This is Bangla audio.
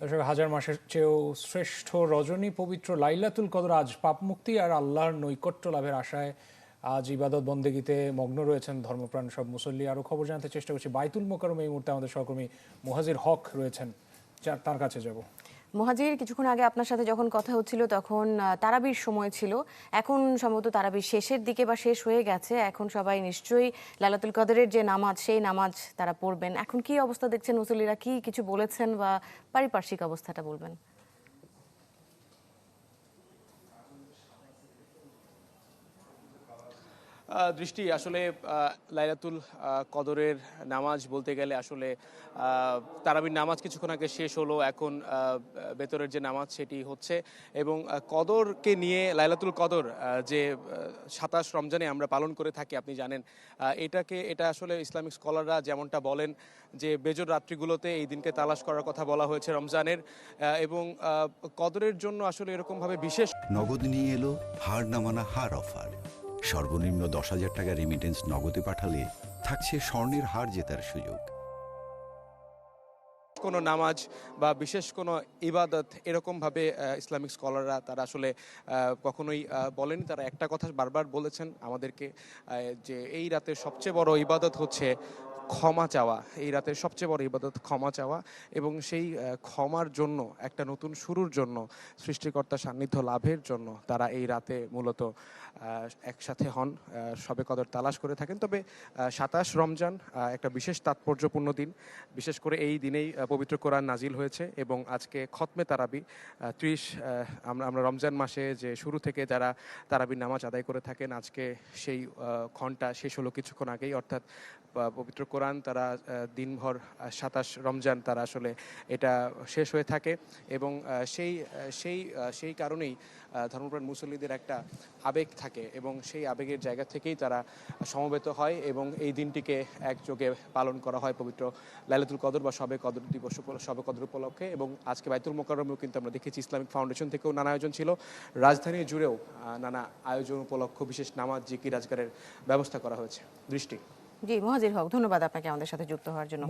দর্শক, হাজার মাসের চেয়েও শ্রেষ্ঠ রজনী পবিত্র লাইলাতুল কদর আজ পাপ মুক্তি আর আল্লাহর নৈকট্য লাভের আশায় আজ ইবাদত বন্দেগীতে মগ্ন রয়েছেন ধর্মপ্রাণ সব মুসল্লি। আরও খবর জানতে চেষ্টা করছি বাইতুল মোকাররমে এই মুহূর্তে আমাদের সহকর্মী মুহাজির হক রয়েছেন, তার কাছে যাব। মুহাজির, কিছুক্ষণ আগে আপনার সাথে যখন কথা হচ্ছিল তখন তারাবির সময় ছিল। এখন সম্ভবত তারাবির শেষের দিকে বা শেষ হয়ে গেছে। এখন সবাই নিশ্চয়ই লাইলাতুল কদরের যে নামাজ, সেই নামাজ তারা পড়বেন। এখন কি অবস্থা দেখছেন? মুসল্লিরা কি কিছু বলেছেন বা পারিপার্শ্বিক অবস্থাটা বলবেন? দৃষ্টি আসলে লাইলাতুল কদরের নামাজ বলতে গেলে আসলে তারাবির নামাজ কিছুক্ষণ আগে শেষ হলো। এখন ভেতরের যে নামাজ সেটি হচ্ছে এবং কদরকে নিয়ে লাইলাতুল কদর যে ২৭ রমজানে আমরা পালন করে থাকি, আপনি জানেন এটা আসলে ইসলামিক স্কলাররা যেমনটা বলেন যে বেজোর রাত্রিগুলোতে এই দিনকে তালাশ করার কথা বলা হয়েছে রমজানের, এবং কদরের জন্য আসলে এরকমভাবে বিশেষ নগদ নিয়ে এলো হার না মানা হার অফার। সর্বনিম্ন ১০,০০০ টাকা রেমিটেন্স নগদে পাঠালে থাকছে স্বর্ণের হার জেতার সুযোগ। কোনো নামাজ বা বিশেষ কোনো ইবাদত এরকমভাবে ইসলামিক স্কলাররা তারা আসলে কখনোই বলেনি। তারা একটা কথা বারবার বলেছেন আমাদেরকে, যে এই রাতের সবচেয়ে বড় ইবাদত হচ্ছে ক্ষমা চাওয়া। এই রাতের সবচেয়ে বড় ইবাদত ক্ষমা চাওয়া, এবং সেই ক্ষমার জন্য, একটা নতুন শুরুর জন্য, সৃষ্টিকর্তার সান্নিধ্য লাভের জন্য তারা এই রাতে মূলত একসাথে হন, শবে কদর তালাশ করে থাকেন। তবে ২৭ রমজান একটা বিশেষ তাৎপর্যপূর্ণ দিন। বিশেষ করে এই দিনেই পবিত্র কোরআন নাজিল হয়েছে এবং আজকে খতমে তারাবি ৩০, আমরা রমজান মাসে যে শুরু থেকে যারা তারাবির নামাজ আদায় করে থাকেন, আজকে সেই ঘন্টা শেষ হলো কিছুক্ষণ আগেই। অর্থাৎ পবিত্র কোরআন তারা দিনভর ২৭ রমজান তারা আসলে এটা শেষ হয়ে থাকে, এবং সেই কারণেই ধর্মপ্রাণ মুসল্লিদের একটা আবেগ থাকে, এবং সেই আবেগের জায়গা থেকেই তারা সমবেত হয় এবং এই দিনটিকে একযোগে পালন করা হয় পবিত্র লাইলাতুল কদর বা শবে কদর দিবস, শবে কদর উপলক্ষে। এবং আজকে বাইতুল মোকাররমেও কিন্তু আমরা দেখেছি ইসলামিক ফাউন্ডেশন থেকেও নানা আয়োজন ছিল, রাজধানী জুড়েও নানা আয়োজন উপলক্ষ বিশেষ নামাজ, জিকির, আজকারের ব্যবস্থা করা হয়েছে। দৃষ্টি। জি মুহাজির হক, ধন্যবাদ আপনাকে আমাদের সাথে যুক্ত হওয়ার জন্য।